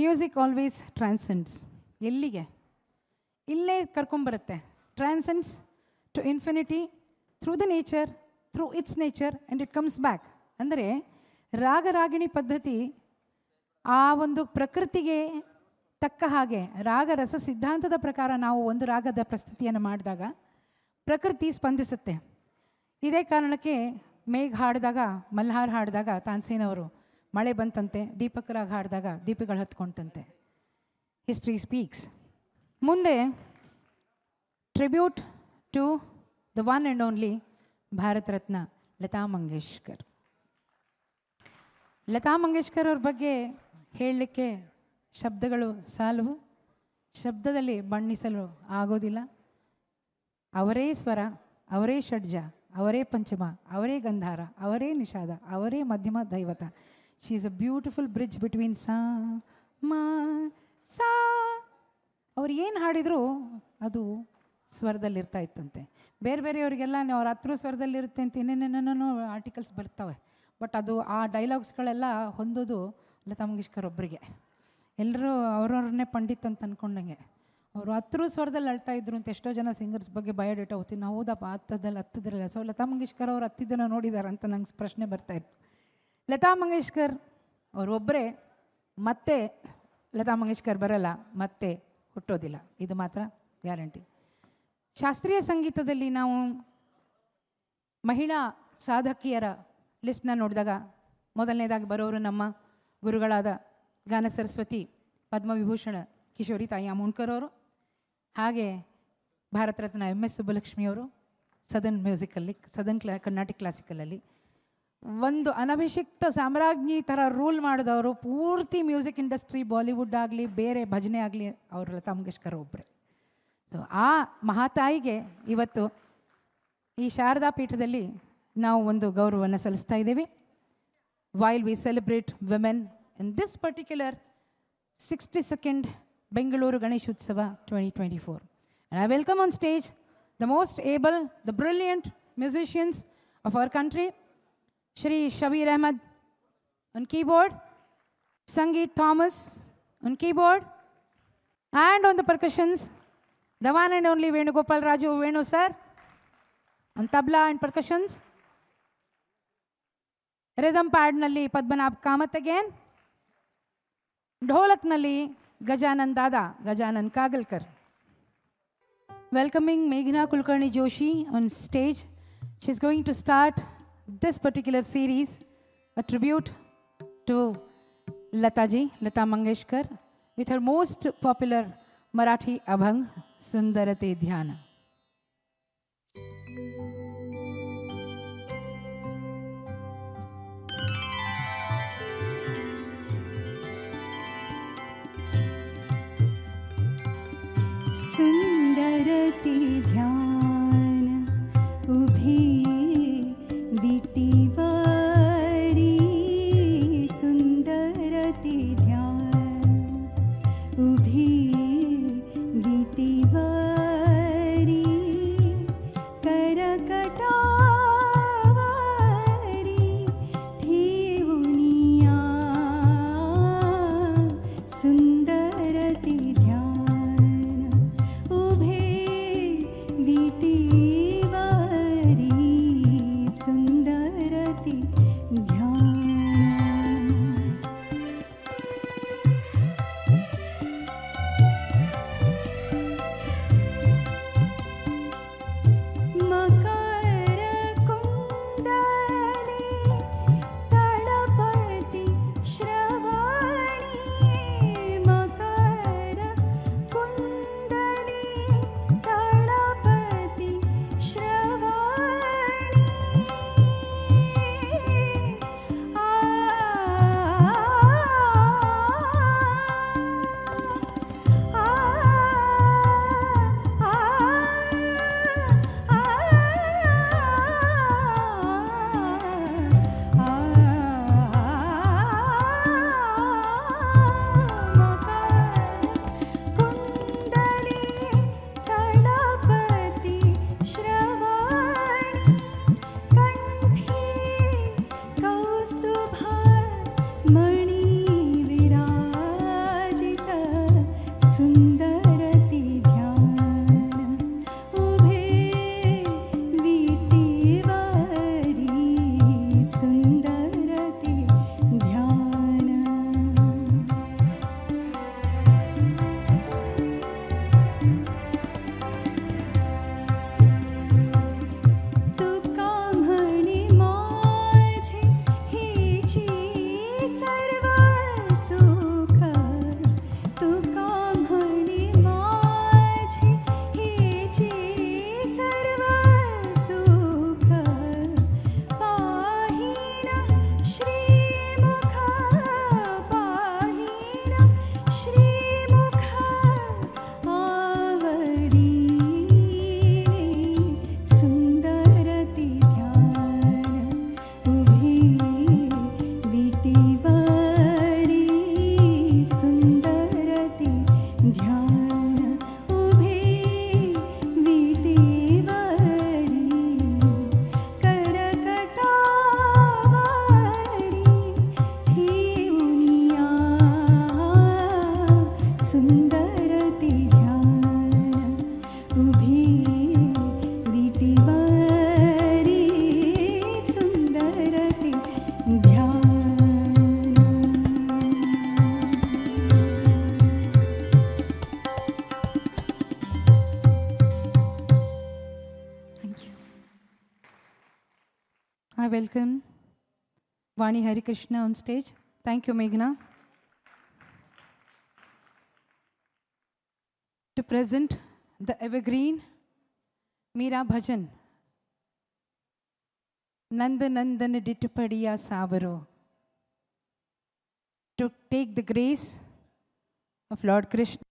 Music always transcends. ಎಲ್ಲಿಗೆ? ಇಲ್ಲೇ ಕರ್ಕೊಂಬರುತ್ತೆ. Transcends to infinity through the nature, through its nature and it comes back. ಅಂದರೆ ರಾಗರಾಗಿಣಿ ಪದ್ಧತಿ ಆ ಒಂದು ಪ್ರಕೃತಿಗೆ ತಕ್ಕ ಹಾಗೆ ರಾಗರಸ ಸಿದ್ಧಾಂತದ ಪ್ರಕಾರ ನಾವು ಒಂದು ರಾಗದ ಪ್ರಸ್ತುತಿಯನ್ನು ಮಾಡಿದಾಗ ಪ್ರಕೃತಿ ಸ್ಪಂದಿಸುತ್ತೆ. ಇದೇ ಕಾರಣಕ್ಕೆ ಮೇಘ ಹಾಡಿದಾಗ, ಮಲ್ಹಾರ್ ಹಾಡಿದಾಗ ತಾನ್ಸೇನವರು ಮಳೆ ಬಂತಂತೆ, ದೀಪಕ್ ರಾಗ್ ಹಾಡಿದಾಗ ದೀಪಗಳು ಹತ್ಕೊಂತಂತೆ. History speaks. ಮುಂದೆ tribute to the one and only Bharat Ratna Lata Mangeshkar. Lata Mangeshkar ಅವ್ರ ಬಗ್ಗೆ ಹೇಳಲಿಕ್ಕೆ ಶಬ್ದಗಳು ಸಾಲವು, ಶಬ್ದದಲ್ಲಿ ಬಣ್ಣಿಸಲು ಆಗೋದಿಲ್ಲ. ಅವರೇ ಸ್ವರ, ಅವರೇ ಷಡ್ಜ, ಅವರೇ ಪಂಚಮ, ಅವರೇ ಗಂಧಾರ, ಅವರೇ ನಿಷಾದ, ಅವರೇ ಮಧ್ಯಮ ದೈವತ. She is a beautiful bridge between ಸಾ ಮ ಸಾ. ಅವ್ರು ಏನು ಹಾಡಿದರೂ ಅದು ಸ್ವರದಲ್ಲಿರ್ತಾ ಇತ್ತಂತೆ. ಬೇರೆ ಬೇರೆಯವರಿಗೆಲ್ಲ ಅವ್ರ ಹತ್ರ ಸ್ವರದಲ್ಲಿರುತ್ತೆ ಅಂತ ಏನೇನೇನೋ ಆರ್ಟಿಕಲ್ಸ್ ಬರ್ತವೆ. ಬಟ್ ಅದು ಆ ಡೈಲಾಗ್ಸ್ಗಳೆಲ್ಲ ಹೊಂದೋದು ಲತಾ ಮಂಗೇಶ್ಕರ್ ಒಬ್ಬರಿಗೆ. ಎಲ್ಲರೂ ಅವ್ರವ್ರನ್ನೇ ಪಂಡಿತ್ ಅಂತ ಅಂದ್ಕೊಂಡಂಗೆ ಅವರು ಹತ್ರ ಸ್ವರದಲ್ಲಿ ಅಳ್ತಾ ಇದ್ರು ಅಂತ ಎಷ್ಟೋ ಜನ ಸಿಂಗರ್ಸ್ ಬಗ್ಗೆ ಬಯೋಡೇಟಾ ಓದ್ತೀನಿ. ನಾವು ಹೌದಪ್ಪ ಹತ್ತದ್ರಲ್ಲ. ಸೊ ಲತಾ ಮಂಗೇಶ್ಕರ್ ಅವ್ರು ಹತ್ತಿದ್ದನ್ನು ನೋಡಿದಾರ ಅಂತ ನಂಗೆ ಪ್ರಶ್ನೆ ಬರ್ತಾಯಿತ್ತು. ಲತಾ ಮಂಗೇಶ್ಕರ್ ಅವರೊಬ್ಬರೇ, ಮತ್ತೆ ಲತಾ ಮಂಗೇಶ್ಕರ್ ಬರಲ್ಲ, ಮತ್ತೆ ಹುಟ್ಟೋದಿಲ್ಲ, ಇದು ಮಾತ್ರ ಗ್ಯಾರಂಟಿ. ಶಾಸ್ತ್ರೀಯ ಸಂಗೀತದಲ್ಲಿ ನಾವು ಮಹಿಳಾ ಸಾಧಕಿಯರ ಲಿಸ್ಟ್ನ ನೋಡಿದಾಗ ಮೊದಲನೇದಾಗಿ ಬರೋರು ನಮ್ಮ ಗುರುಗಳಾದ ಗಾನ ಸರಸ್ವತಿ ಪದ್ಮವಿಭೂಷಣ ಕಿಶೋರಿ ತಾಯಿ ಅಮೋಣ್ಕರ್ ಅವರು, ಹಾಗೆ ಭಾರತ ರತ್ನ MS ಸುಬ್ಬಲಕ್ಷ್ಮಿಯವರು ಸದರ್ನ್ ಮ್ಯೂಸಿಕಲ್ಲಿ, ಸದರ್ನ್ ಕರ್ನಾಟಿಕ್ ಕ್ಲಾಸಿಕಲಲ್ಲಿ ಒಂದು ಅನಭಿಷಿಕ್ತ ಸಾಮ್ರಾಜ್ಞಿ ಥರ ರೂಲ್ ಮಾಡಿದವರು. ಪೂರ್ತಿ ಮ್ಯೂಸಿಕ್ ಇಂಡಸ್ಟ್ರಿ, ಬಾಲಿವುಡ್ ಆಗಲಿ ಬೇರೆ ಭಜನೆ ಆಗಲಿ ಅವರು ಲತಾ ಮಂಗೇಶ್ಕರ್ ಒಬ್ಬರೇ. ಸೊ ಆ ಮಹಾತಾಯಿಗೆ ಇವತ್ತು ಈ ಶಾರದಾ ಪೀಠದಲ್ಲಿ ನಾವು ಒಂದು ಗೌರವವನ್ನು ಸಲ್ಲಿಸ್ತಾ ಇದ್ದೇವೆ. While we celebrate women in this particular 62nd Bengaluru Ganeshotsav 2024. And I welcome on stage the most able, the brilliant musicians of our country. Shri Shabir Ahmed on keyboard, Sangeet Thomas on keyboard, and on the percussions, the one and only Venugopal Raju Venu sir on tabla and percussions. Rhythm pad nalli Padmanabh Kamath again. Dholak nalli Gajanan Dada, Gajanan Kagalkar. Welcoming Meghna Kulkarni Joshi on stage. She's going to start this particular series, a tribute to Lataji, Lata Mangeshkar, with her most popular Marathi abhang, Sundarate Dhyana. सुंदरते ध्यान उभी विटीवारी, सुंदरते ध्यान उभी विटीवारी, करकटावारी ठेवुनिया, सुंदरते विटीवारी, सुंदर welcome Vani Hari Krishna on stage. Thank you, Meghna. To present the evergreen Meera Bhajan. Nand Nandan Ditpadiya Savaro. To take the grace of Lord Krishna.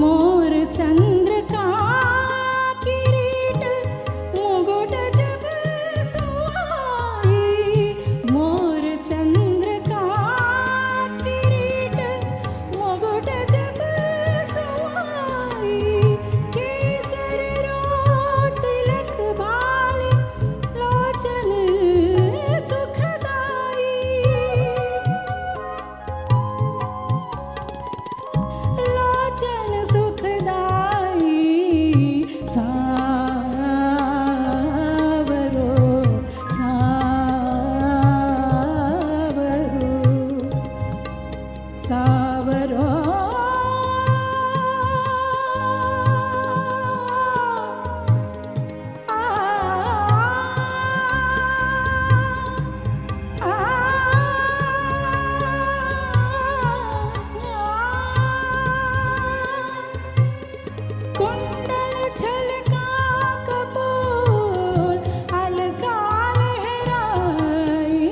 मोर चंद्र का किरीट मुकुट जब सुहाई, मोर चंद्र का किरीट मुकुट जब सुहाई, केसर रो तिलक बाली लोचन सुखदाई, लोचन सुखदाई, सावरो सावरो सावरो कुंडल छलका कपूर अलका लहराई,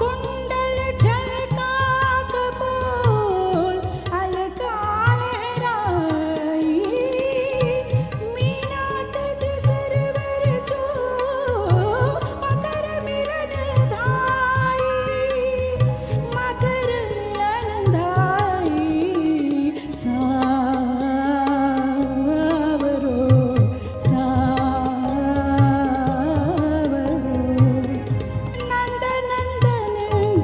कुंडल छलका कपूर अलका लहराई, मीना तज सरवर जो मकर मिलन धाई, मकर मिलन धाई, सावरो सावरो नंद नंदन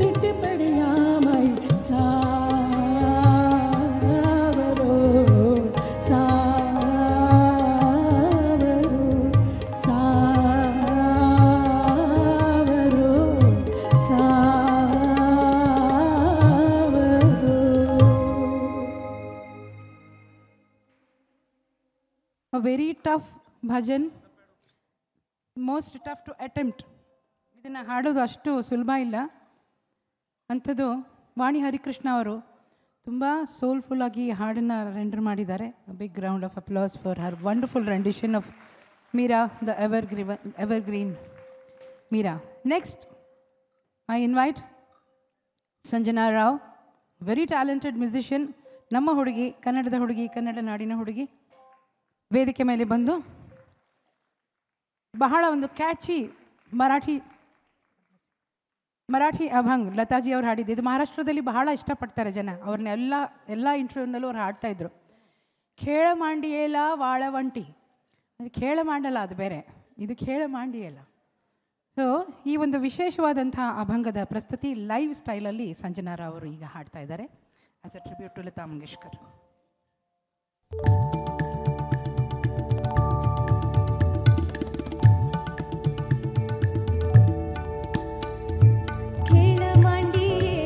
दिट पड़िया मई, सावरो सावरो सावरो सावरो। A very tough bhajan, most tough to attempt. ಇದನ್ನು ಹಾಡೋದು ಅಷ್ಟು ಸುಲಭ ಇಲ್ಲ. ಅಂಥದ್ದು ವಾಣಿ ಹರಿಕೃಷ್ಣ ಅವರು ತುಂಬ ಸೋಲ್ಫುಲ್ಲಾಗಿ ಹಾಡನ್ನು ರೆಂಡರ್ ಮಾಡಿದ್ದಾರೆ. Big round of applause for her wonderful rendition of Meera the evergreen Meera. Next I invite Sanjana Rao, very talented musician, ನಮ್ಮ ಹುಡುಗಿ, ಕನ್ನಡದ ಹುಡುಗಿ, ಕನ್ನಡ ನಾಡಿನ ಹುಡುಗಿ, ವೇದಿಕೆ ಮೇಲೆ ಬಂದು ಬಹಳ ಒಂದು ಕ್ಯಾಚಿ ಮರಾಠಿ ಅಭಂಗ್ ಲತಾಜಿ ಅವ್ರು ಹಾಡಿದ್ದು. ಇದು ಮಹಾರಾಷ್ಟ್ರದಲ್ಲಿ ಬಹಳ ಇಷ್ಟಪಡ್ತಾರೆ ಜನ, ಅವ್ರನ್ನ ಎಲ್ಲ ಇಂಟರ್ವ್ಯೂನಲ್ಲೂ ಅವ್ರು ಹಾಡ್ತಾಯಿದ್ರು. ಖೇಳ ಮಾಂಡಿಯೇಲ ವಾಳವಂಟಿ, ಅದು ಖೇಳ ಮಾಡಲ್ಲ, ಅದು ಬೇರೆ, ಇದು ಖೇಳ ಮಾಂಡಿಯೇಲ. ಸೊ ಈ ಒಂದು ವಿಶೇಷವಾದಂಥ ಅಭಂಗದ ಪ್ರಸ್ತುತಿ ಲೈವ್ ಸ್ಟೈಲಲ್ಲಿ ಸಂಜನಾ ರಾವ್ ಅವರು ಈಗ ಹಾಡ್ತಾ ಇದ್ದಾರೆ as a tribute to Lata Mangeshkar. खेळ मांडिये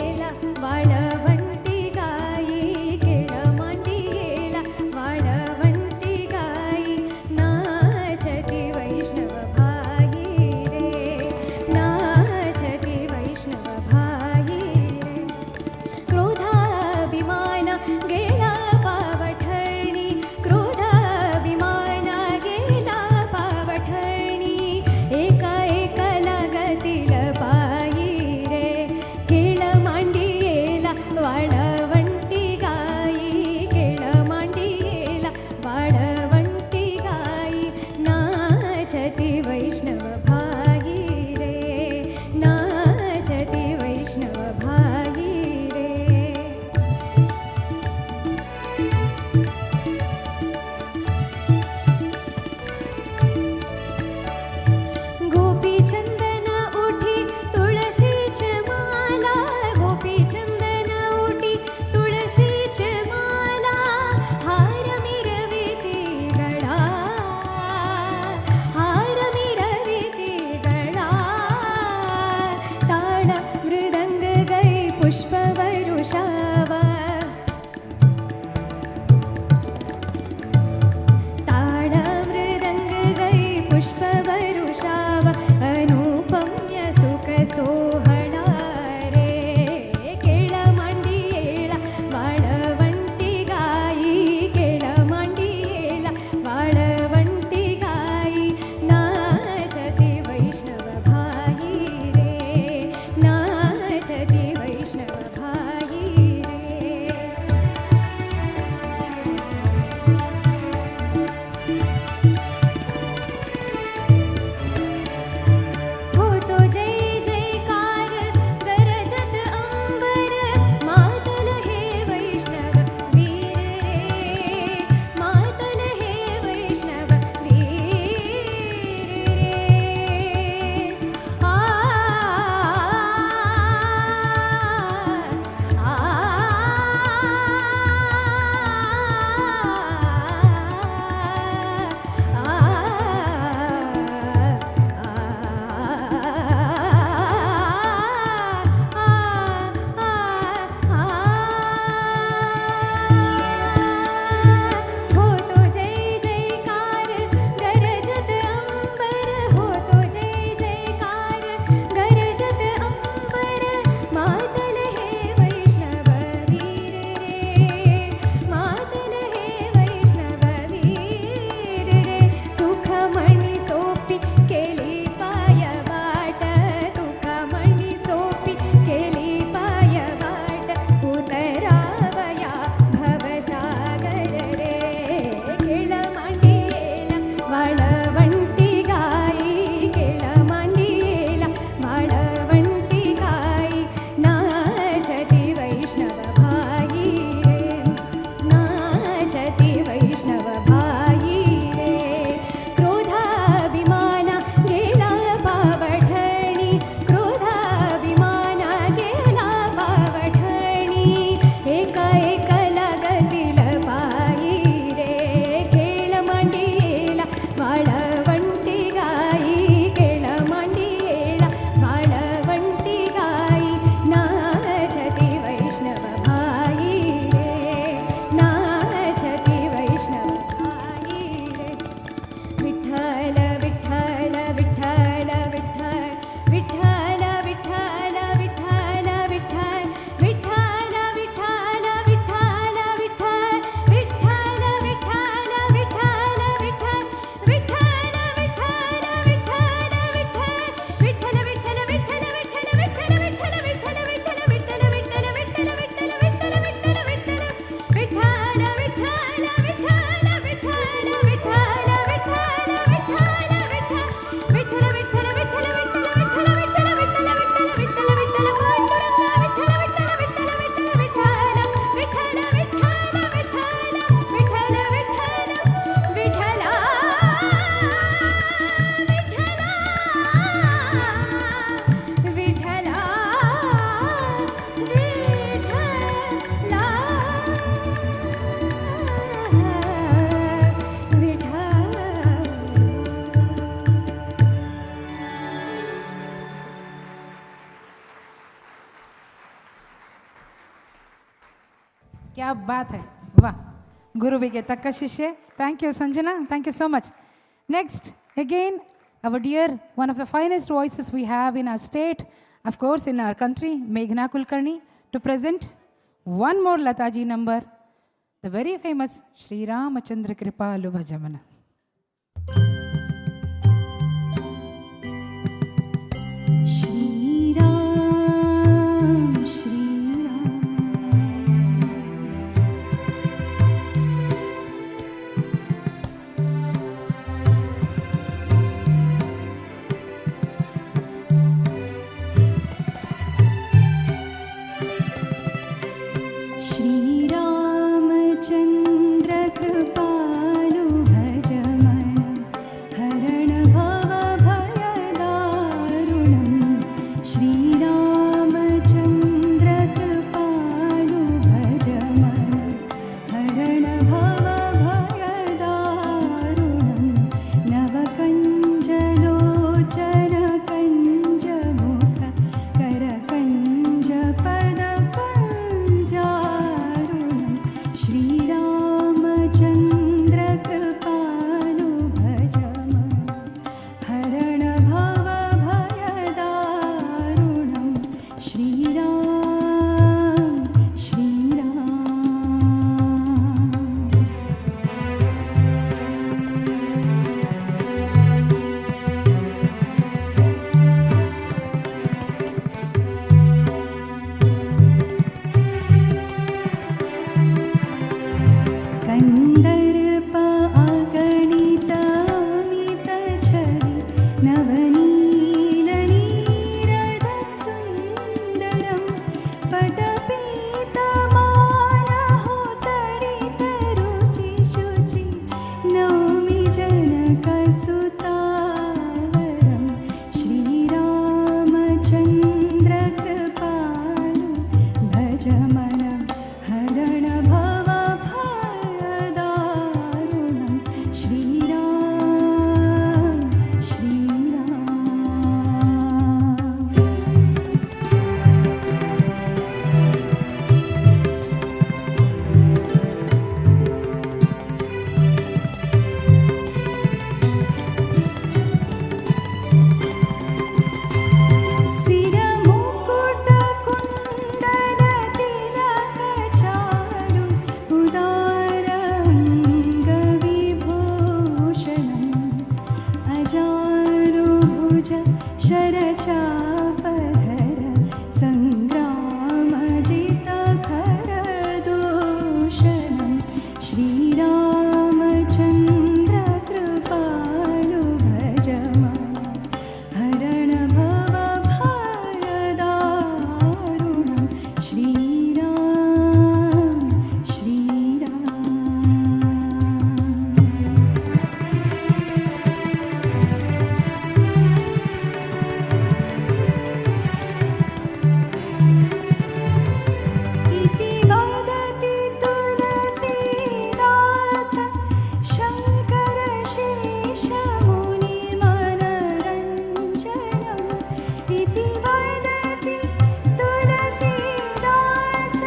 क्या बात है, वाह, ಗುರುವಿಗೆ ತಕ್ಕ ಶಿಷ್ಯೆ. Thank you Sanjana, thank you so much. Next again our dear, one of the finest voices we have in our state, of course in our country, Meghna Kulkarni, to present one more Lataji number, the very famous Shri Ramachandra Kripalu Bhajamana. Shriramachandra कृपालु भज मन हरण भव भयदारुणं श्रीरामचन्द्र कृपालु भज मन हरण भव भयदारुणं नवकञ्जलोचन कञ्जमुख करकञ्जपदकञ्जारुणं श्रीरामचन्द्र कृपालु भज मन हरण भव भयदारुणं श्रीराम श्रीराम. कन्दर्प अगणित अमित छवि नवनीलनीरद सुन्दरं पटपीतमानहो तडित रुचि शुचि नौमि जनकसुतावरं श्रीरामचन्द्र कृपालु भज मन हरण भव भयदारुणं श्रीराम श्रीराम. सिरमुकुट कुण्डल तिलक चारु उदारङ्गविभूषणम् अजानुभुज शरचापधर सङ्ग्रामजितखरदूषणं श्रीरामचन्द्र कृपालु भज मन हरण भव भयदारुणं श्रीराम श्रीराम. इति वदति तुलसीदास शङ्कर शेषमुनिमनरञ्जनम् इति वदति तुलसीदास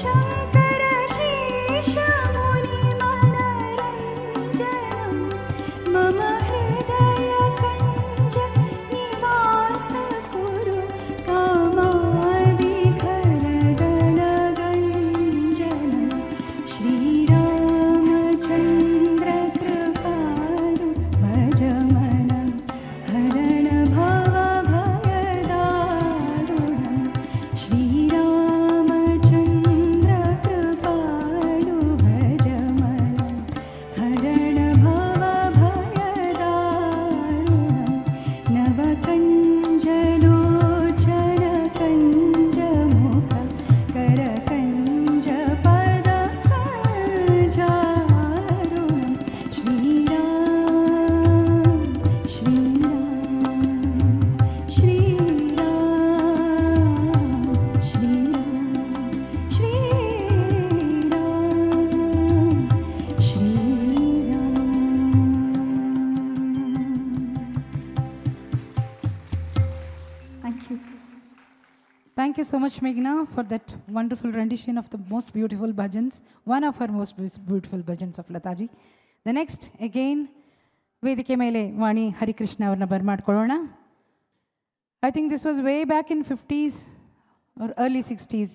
शङ्कर शेषमुनिमनरञ्जनम् मम हृदयकञ्ज निवास कुरु कामादिखलदलगञ्जनं श्रीरामचन्द्र कृपालु भज मन हरण भव भयदारुणं श्रीरामचन्द्र कृपालु भज मन हरण भव भयदारुणं नवकञ्जलोचन कञ्जमुख करकञ्जपदकञ्जारुणं Shriram Shriram Shriram Shriram Shriram Shriram. Thank you. Thank you so much, Meghna, for that wonderful rendition of the most beautiful bhajans, one of her most beautiful bhajans of Lataji. The next, again, ವೇದಿಕೆ ಮೇಲೆ ವಾಣಿ ಹರಿಕೃಷ್ಣ ಅವ್ರನ್ನ ಬರ್ಮಾಡ್ಕೊಳ್ಳೋಣ. I think this was way back in 50s or early 60s.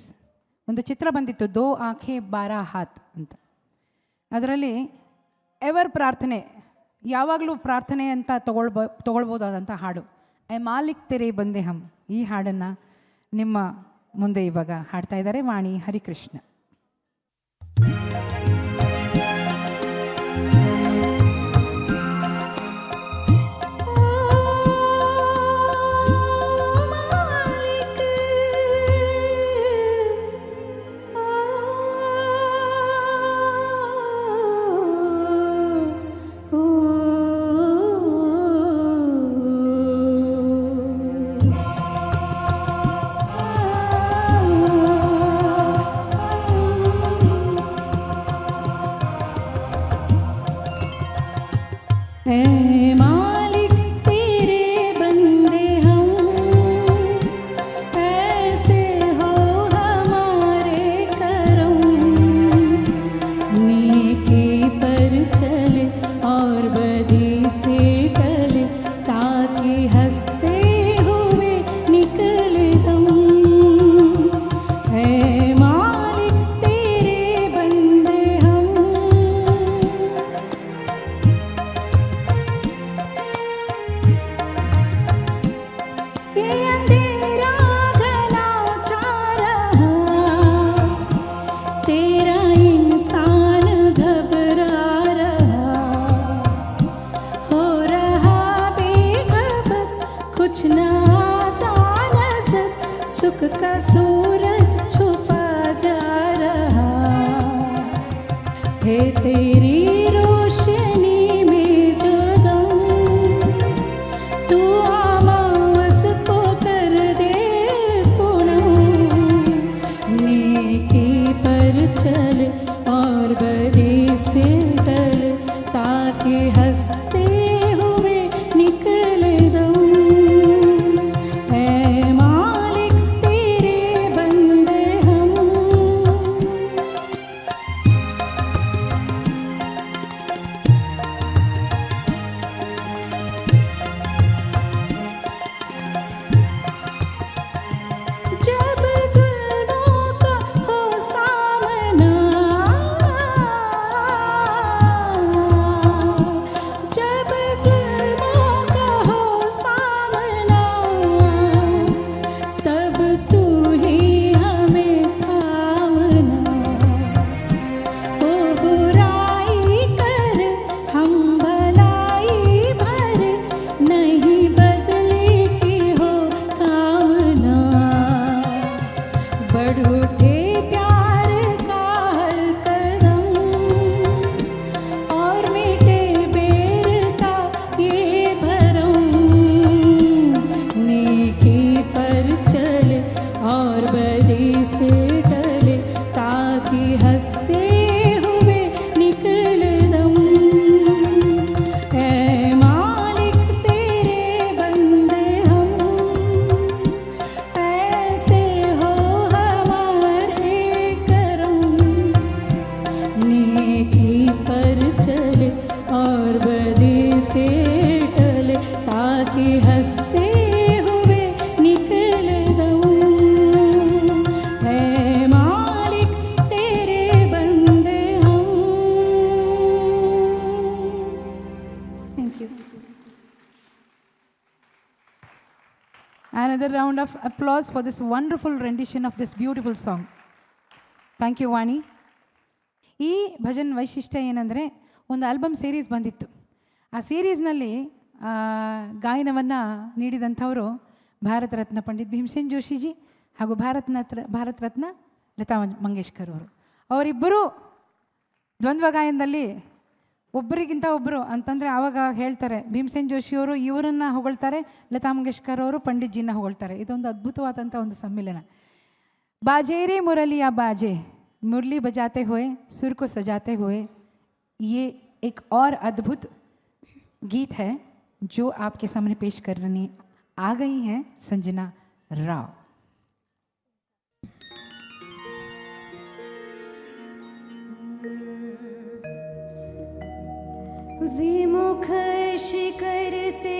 ಒಂದು ಚಿತ್ರ ಬಂದಿತ್ತು, ದೋ ಆಂಖೆ ಬಾರಾ ಹಾತ್ ಅಂತ. ಅದರಲ್ಲಿ ever ಪ್ರಾರ್ಥನೆ, ಯಾವಾಗಲೂ ಪ್ರಾರ್ಥನೆ ಅಂತ ತಗೊಳ್ಬೋದಾದಂಥ ಹಾಡು, ಐ ಮಾಲಿಕ್ ತೆರೆ ಬಂದೆ ಹಮ್. ಈ ಹಾಡನ್ನು ನಿಮ್ಮ ಮುಂದೆ ಇವಾಗ ಹಾಡ್ತಾ ಇದ್ದಾರೆ ವಾಣಿ Harikrishna. Another round of applause for this wonderful rendition of this beautiful song. Thank you, Vani. ಈ ಭಜನ್ ವೈಶಿಷ್ಟ್ಯ ಏನಂದರೆ, ಒಂದು ಆಲ್ಬಮ್ ಸೀರೀಸ್ ಬಂದಿತ್ತು. ಆ ಸೀರೀಸ್ನಲ್ಲಿ ಗಾಯನವನ್ನು ನೀಡಿದಂಥವರು ಭಾರತ ರತ್ನ ಪಂಡಿತ್ ಭೀಮಸೇನ್ ಜೋಶಿಜಿ ಹಾಗೂ ಭಾರತ ರತ್ನ ಲತಾ ಮಂಗೇಶ್ಕರ್ ಅವರು. ಅವರಿಬ್ಬರೂ ದ್ವಂದ್ವ ಗಾಯನದಲ್ಲಿ ಒಬ್ಬರಿಗಿಂತ ಒಬ್ಬರು ಅಂತಂದರೆ ಆವಾಗ ಹೇಳ್ತಾರೆ, ಭೀಮಸೇನ್ ಜೋಶಿಯವರು ಇವರನ್ನು ಹೊಗಳ್ತಾರೆ, ಲತಾ ಮಂಗೇಶ್ಕರ್ ಅವರು ಪಂಡಿತ್ಜಿನ ಹೊಗಳ್ತಾರೆ. ಇದೊಂದು ಅದ್ಭುತವಾದಂಥ ಒಂದು ಸಮ್ಮಿಲನ. ಬಾಜೇರೆ ಮುರಲಿಯ ಬಾಜೆ, मुरली बजाते हुए सुर को सजाते हुए, ये एक और अद्भुत गीत है जो आपके सामने पेश करने आ गई हैं संजना राव. विमुख शिखर से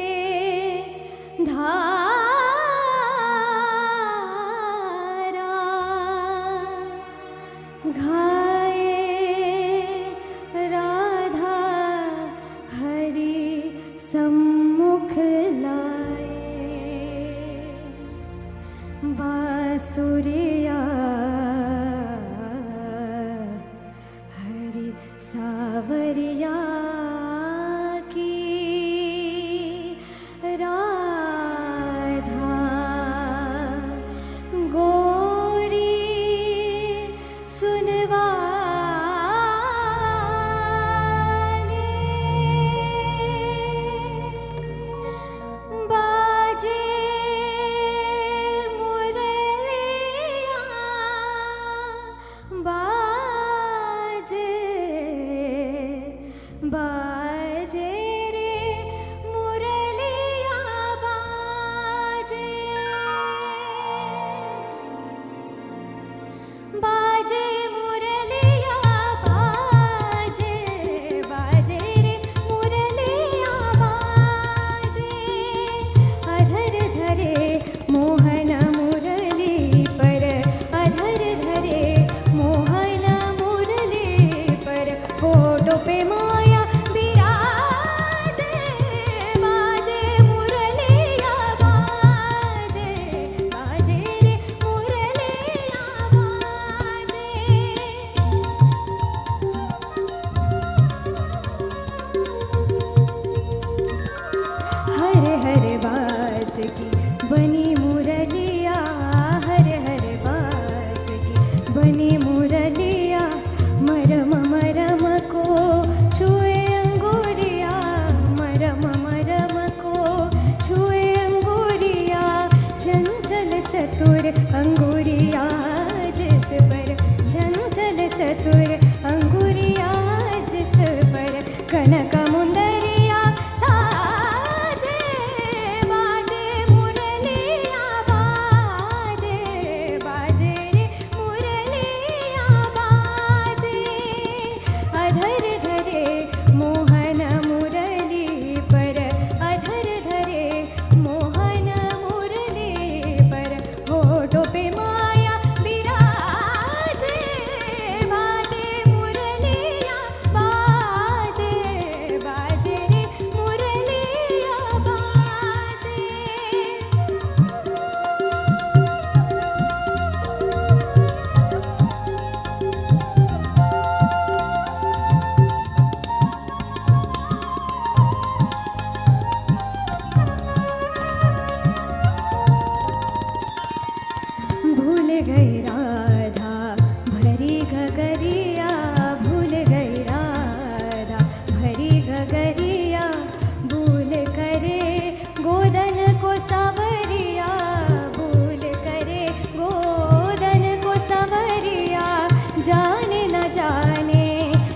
धारा घाये राधा हरि सम्मुख लाए बांसुरिया हरि सावरिया की राधा गोरी सुनवाले बाजे मुरलिया बाजे बाजे रे मुरलिया बाजे बाजे मुरलिया बाजे बाजे रे मुरलिया बाजे अधर धरे मोहन मुरली पर अधर धरे मोहन मुरली पर होठों पे माया बिराजे बाजे मुरलिया बाजे बाजे रे मुरलिया बाजे हरे हरे बास की बनी मुरलिया हरे हरे बास की बनी मुरलिया मरम मरम को छुए अंगूरिया मरम मरम को छुए अंगूरिया चंचल चतुर अंगूरिया जिस पर चंचल चतुर अंगूरिया जिस पर कनक मुंदरिया साजे बाजे मुरलिया बाजे बाजे रे मुरलिया बाजे अधर धरे मोहन मुरली पर अधर धरे मोहन मुरली पर होठों पे माया बिराजे बाजे मुरलिया बाजे बाजे रे मुरलिया बाजे भूल गई राधा भरी घगरिया भूल गई राधा भरी घगरिया भूल करे गोदन को सावरिया भूल करे गोदन को सावरिया जाने न जाने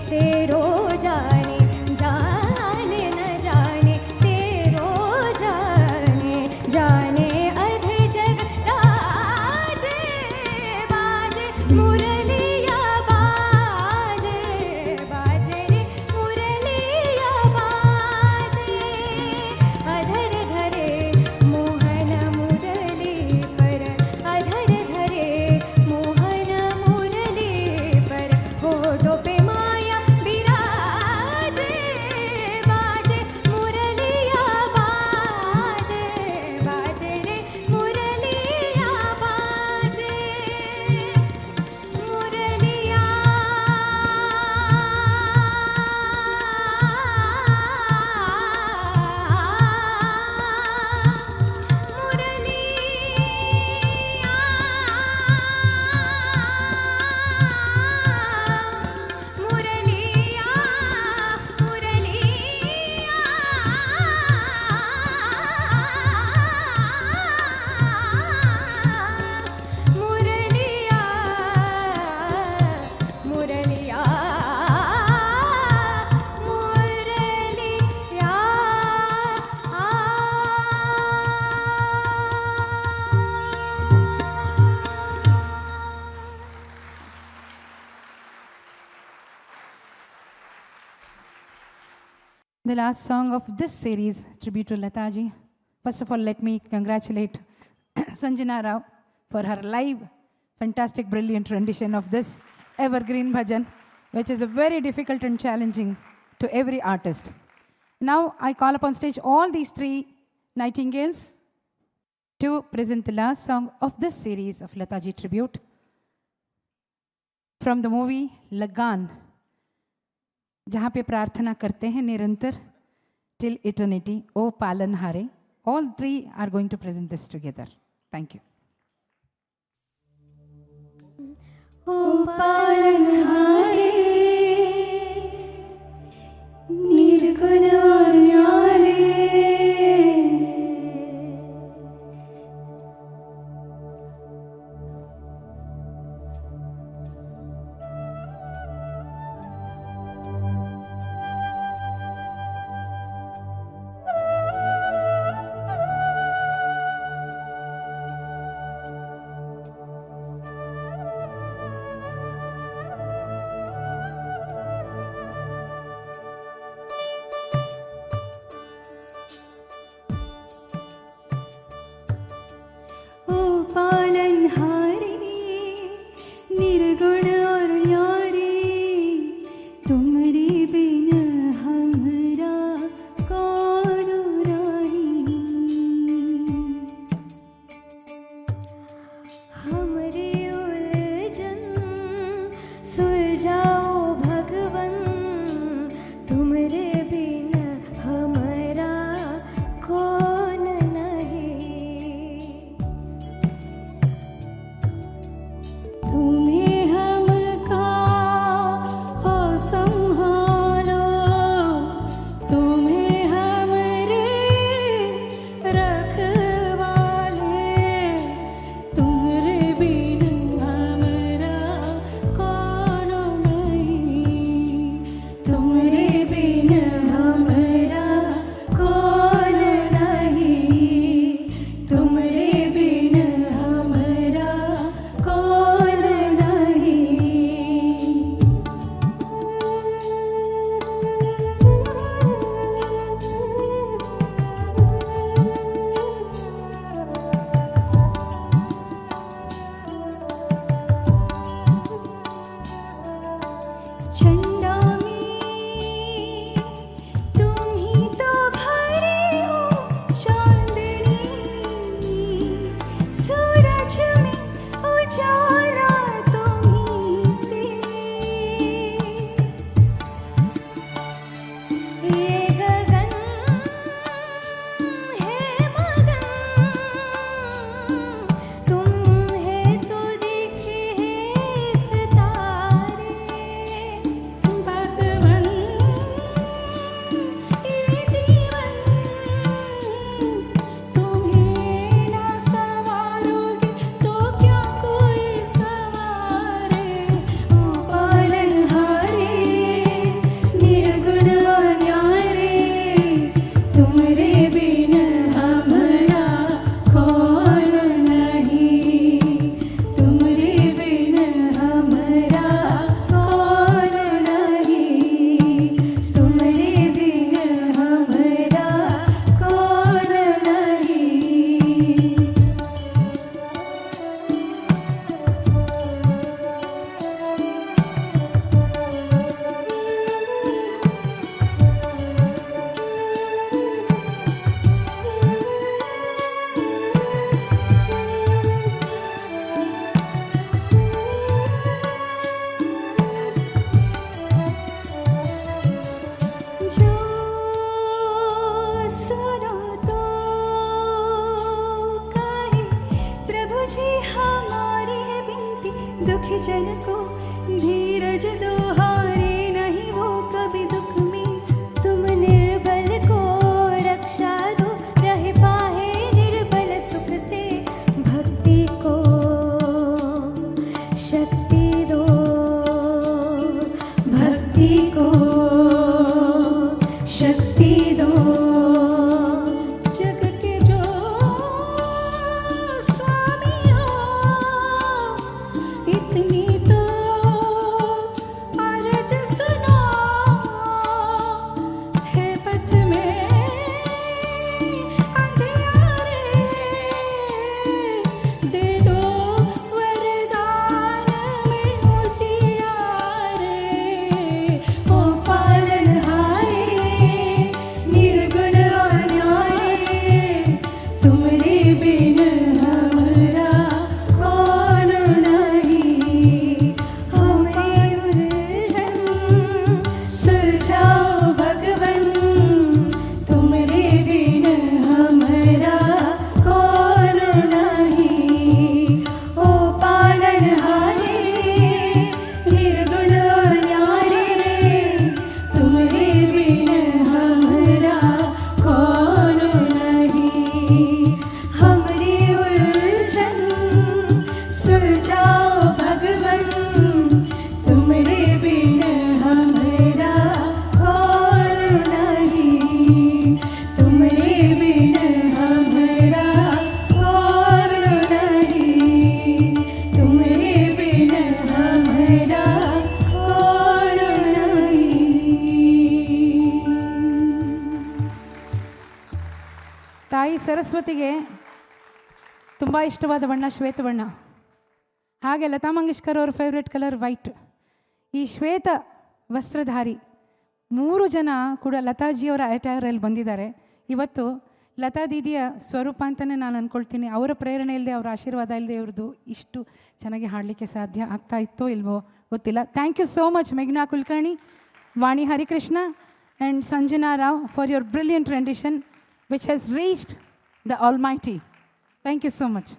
तेरो जाने जाने न जाने तेरो जाने जाने अध जग राजे बाजे मुरलिया बाजे The last song of this series, tribute to Lataji. First of all, let me congratulate Sanjana Rao for her live, fantastic, brilliant rendition of this evergreen bhajan, which is a very difficult and challenging to every artist. Now I call upon stage all these three nightingales to present the last song of this series of Lataji tribute from the movie Lagan, जहाँ पे प्रार्थना करते हैं निरंतर till eternity, O Palanhare. All three are going to present this together. Thank you. O पालनहारे निर्गुण और न्यारे पालनहारे निर्गुण और न्यारे तुमरे बिन हमरा कौन राही हमरे उलझन सुलझाओ भगवन तुमरे बिन हमरा कौन नहीं तुम्हें हमका हो संभालो तुम्हें हमरे रखवाले तुम्हारे बिन हमरा कौन नहीं तुम्हारे बिन हमरा कौन नहीं तुम्हारे बिन हमरा कौन नहीं चंदा में तुम ही तो भरे हो चांदनी सूरज में उजाला तुम ही से ये गगन है मगन तुम है तो देखे हैं सितारे भगवन ये जीवन तुम्हें ना संवारोगे तो क्या कोई संवारे ओ पालनहारे निर्गुण और न्यारे तुम्हारे बिन हमरा कौन नहीं तुम्हारे बिन हमरा कौन नहीं तुम्हारे बिन हमरा कौन नहीं जो सुनो तो कहे प्रभु जी हमारी है विनती दुखी जन को धीरज दो हारे नहीं वो कभी दुख में तुम निर्बल को रक्षा दो रह पाए निर्बल सुख से भक्ति को शक्ति दो भक्ति को शक्ति दो जग के जो स्वामी हो इतनी तो ಸರಸ್ವತಿಗೆ ತುಂಬ ಇಷ್ಟವಾದ ಬಣ್ಣ ಶ್ವೇತ ಬಣ್ಣ. ಹಾಗೆ ಲತಾ ಮಂಗೇಶ್ಕರ್ ಅವ್ರ ಫೇವ್ರೆಟ್ ಕಲರ್ ವೈಟ್. ಈ ಶ್ವೇತ ವಸ್ತ್ರಧಾರಿ 3 ಜನ ಕೂಡ ಲತಾಜಿಯವರ ಅಟೈರಲ್ಲಿ ಬಂದಿದ್ದಾರೆ. ಇವತ್ತು ಲತಾ ದೀದಿಯ ಸ್ವರೂಪ ಅಂತಲೇ ನಾನು ಅಂದ್ಕೊಳ್ತೀನಿ. ಅವರ ಪ್ರೇರಣೆ ಇಲ್ಲದೆ, ಅವರ ಆಶೀರ್ವಾದ ಇಲ್ಲದೆ ಇವ್ರದ್ದು ಇಷ್ಟು ಚೆನ್ನಾಗಿ ಹಾಡಲಿಕ್ಕೆ ಸಾಧ್ಯ ಆಗ್ತಾ ಇತ್ತೋ ಇಲ್ವೋ ಗೊತ್ತಿಲ್ಲ. ಥ್ಯಾಂಕ್ ಯು ಸೋ ಮಚ್ ಮೇಘ್ನಾ Kulkarni, Vani Harikrishna and Sanjana Rao for your brilliant rendition which has reached the Almighty. Thank you so much.